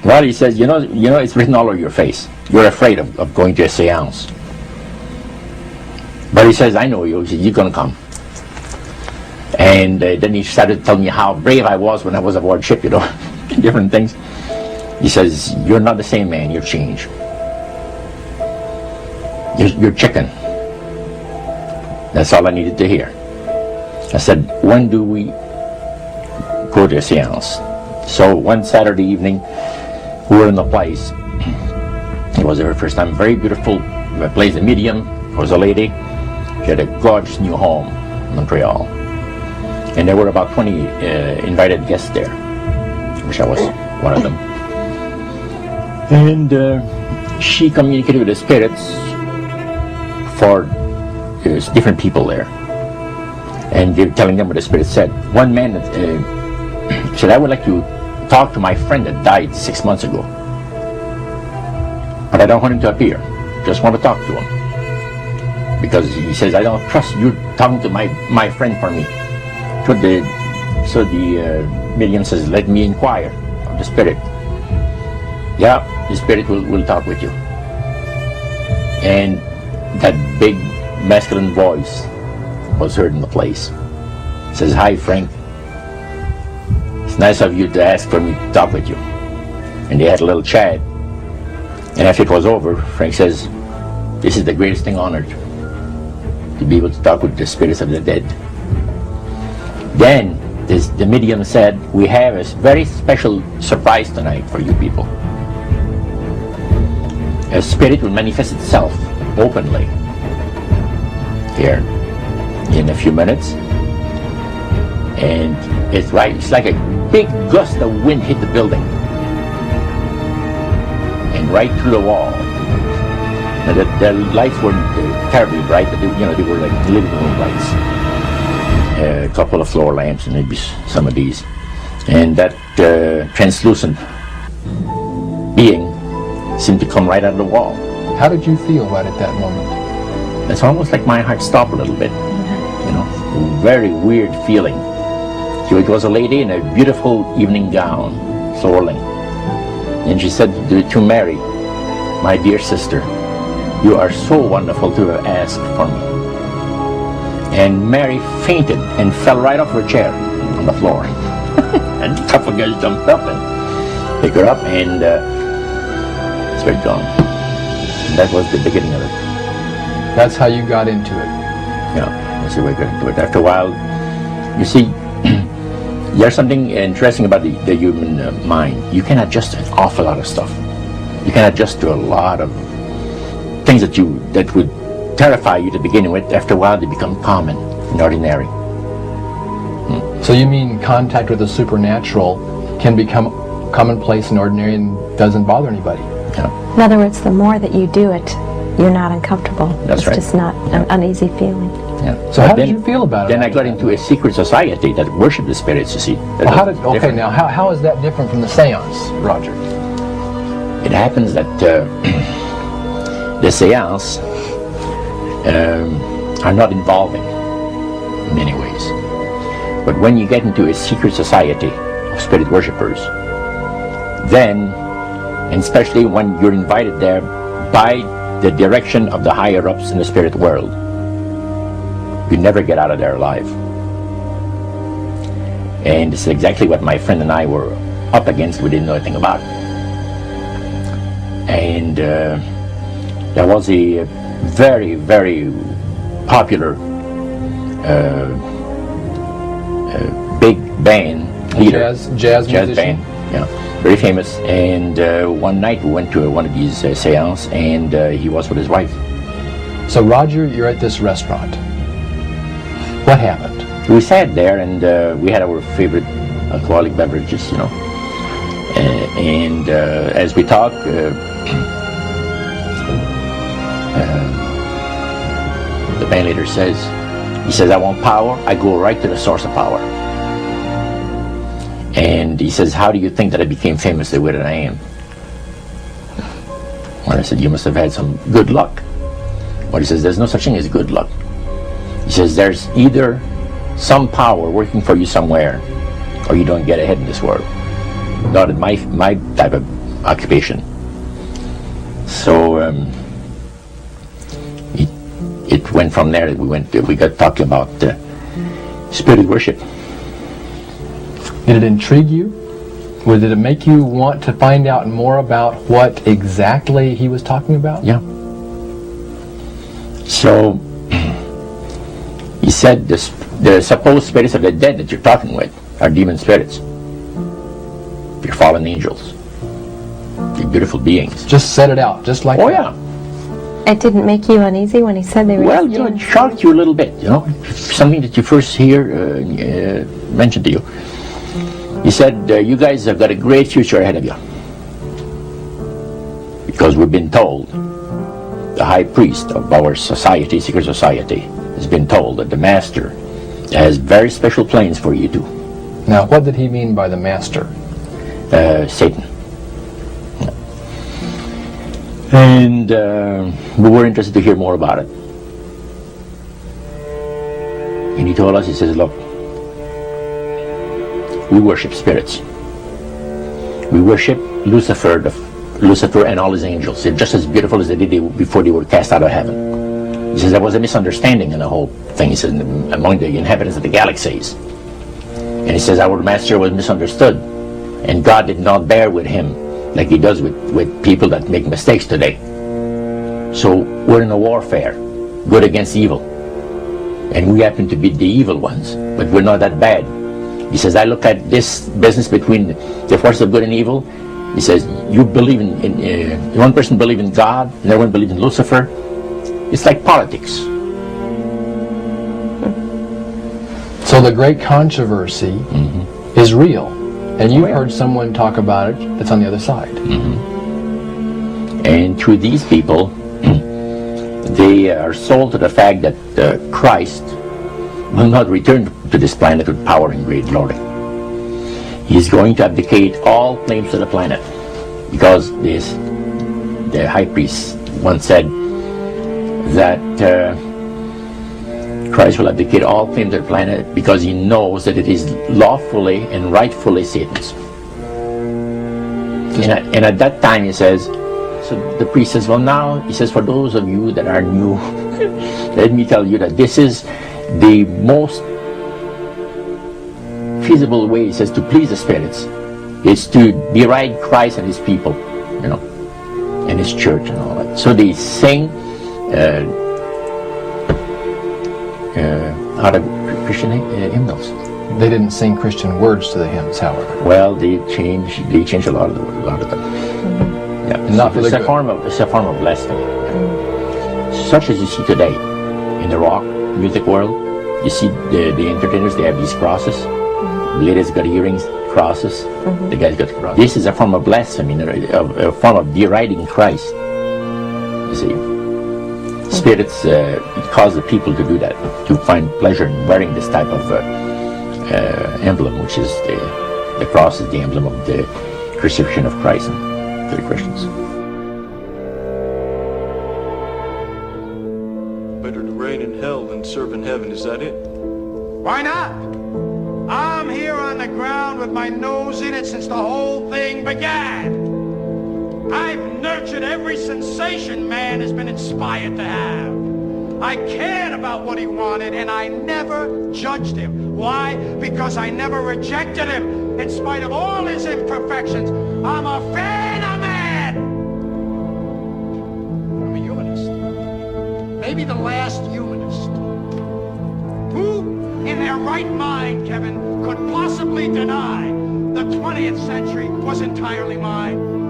Well, he says, you know, it's written all over your face. You're afraid of going to a seance. But he says, I know you. He says, you're going to come. And then he started telling me how brave I was when I was aboard ship, you know, different things. He says, you're not the same man, you're changed. You're chicken. That's all I needed to hear. I said, when do we go to a seance? So one Saturday evening, we were in the place. It was her first time. Very beautiful place. The medium was a lady. She had a gorgeous new home in Montreal. And there were about 20 invited guests there. I wish I was one of them. And she communicated with the spirits for different people there. And they were telling them what the spirit said. One man said, I would like to talk to my friend that died 6 months ago. But I don't want him to appear. Just want to talk to him. Because he says, I don't trust you talking to my friend for me. So the medium says, let me inquire of the spirit. Yeah, the spirit will talk with you. And that big masculine voice was heard in the place. It says, hi Frank, it's nice of you to ask for me to talk with you. And they had a little chat. And after it was over, Frank says, this is the greatest thing on earth, to be able to talk with the spirits of the dead. Then the medium said, we have a very special surprise tonight for you people. A spirit will manifest itself openly here in a few minutes. And it's like a big gust of wind hit the building. And right through the wall. Now the lights weren't terribly bright, but they were like living room lights. A couple of floor lamps and maybe some of these. And that translucent being seemed to come right out of the wall. How did you feel right at that moment? It's almost like my heart stopped a little bit. You know, a very weird feeling. So it was a lady in a beautiful evening gown, swirling. And she said to Mary, my dear sister, you are so wonderful to have asked for me. And Mary fainted and fell right off her chair on the floor. And a couple of guys jumped up and picked her up, and it's very gone. And that was the beginning of it. That's how you got into it. Yeah, that's the way I got into it. After a while, you see, there's something interesting about the human mind. You can adjust to an awful lot of stuff. You can adjust to a lot of things that would terrify you to begin with. After a while, they become common and ordinary. So you mean contact with the supernatural can become commonplace and ordinary and doesn't bother anybody? Yeah. In other words, the more that you do it, you're not uncomfortable. That's right. It's just not an uneasy feeling. Yeah. So how did you feel about it? Then I got into a secret society that worshipped the spirits, you see. Well, how is that different from the seance, Roger? It happens that the seance are not involving in many ways. But when you get into a secret society of spirit worshippers, then, and especially when you're invited there by the direction of the higher-ups in the spirit world, you never get out of there alive. And it's exactly what my friend and I were up against. We didn't know anything about. And there was a very, very popular big band leader. Jazz musician? Band, yeah, very famous. And one night we went to one of these seances, and he was with his wife. So Roger, you're at this restaurant. What happened? We sat there and we had our favorite alcoholic beverages, you know. And as we talked, the band leader says, he says, I want power. I go right to the source of power. And he says, how do you think that I became famous the way that I am? Well, I said, you must have had some good luck. Well, he says, there's no such thing as good luck. He says, there's either some power working for you somewhere, or you don't get ahead in this world. Not in my type of occupation. So it went from there. We got talking about spirit worship. Did it intrigue you? Or did it make you want to find out more about what exactly he was talking about? Yeah. So he said the supposed spirits of the dead that you're talking with are demon spirits. They're fallen angels. They're beautiful beings. Just set it out, just like Oh that. yeah. It didn't make you uneasy when he said they were Well, you know, it shocked you a little bit, you know. Something that you first hear mentioned to you. He said, you guys have got a great future ahead of you. Because we've been told, the high priest of our society, secret society, has been told that the master has very special plans for you too. Now, what did he mean by the master? Satan. And we were interested to hear more about it. And he told us, he says, look, we worship spirits. We worship Lucifer and all his angels. They're just as beautiful as they did before they were cast out of heaven. He says there was a misunderstanding in the whole thing. He says among the inhabitants of the galaxies. And he says our master was misunderstood. And God did not bear with him like he does with people that make mistakes today. So we're in a warfare, good against evil. And we happen to be the evil ones, but we're not that bad. He says, I look at this business between the forces of good and evil. He says, you believe in one person believes in God, another one believes in Lucifer. It's like politics. So the great controversy is real. And you've heard someone talk about it that's on the other side. And through these people, they are sold to the fact that Christ will not return to this planet with power and great glory. He is going to abdicate all claims to the planet, because the high priest once said that Christ will abdicate all claims to the planet because he knows that it is lawfully and rightfully Satan's. And at that time he says, so the priest says, well now, he says, for those of you that are new, let me tell you that this is the most feasible way, he says, to please the spirits is to deride Christ and his people, you know, and his church and all that. So they sing out of Christian hymnals. They didn't sing Christian words to the hymns, however. Well, they changed a lot of them. Yeah, And not for the it's a good. form of blasphemy. Such as you see today in the rock music world. You see the entertainers, they have these crosses. The ladies got earrings, crosses. The guys got crosses. This is a form of blasphemy, a form of deriding Christ. You see, spirits cause the people to do that, to find pleasure in wearing this type of emblem, which is the cross is the emblem of the crucifixion of Christ to the Christians. Better to reign in hell than serve in heaven, is that it? Why not? I'm here on the ground with my nose in it since the whole thing began. I've nurtured every sensation man has been inspired to have. I cared about what he wanted, and I never judged him. Why? Because I never rejected him. In spite of all his imperfections, I'm a fan of man. I'm a humanist. Maybe the last humanist. Who in their right mind, Kevin, could possibly deny the 20th century was entirely mine?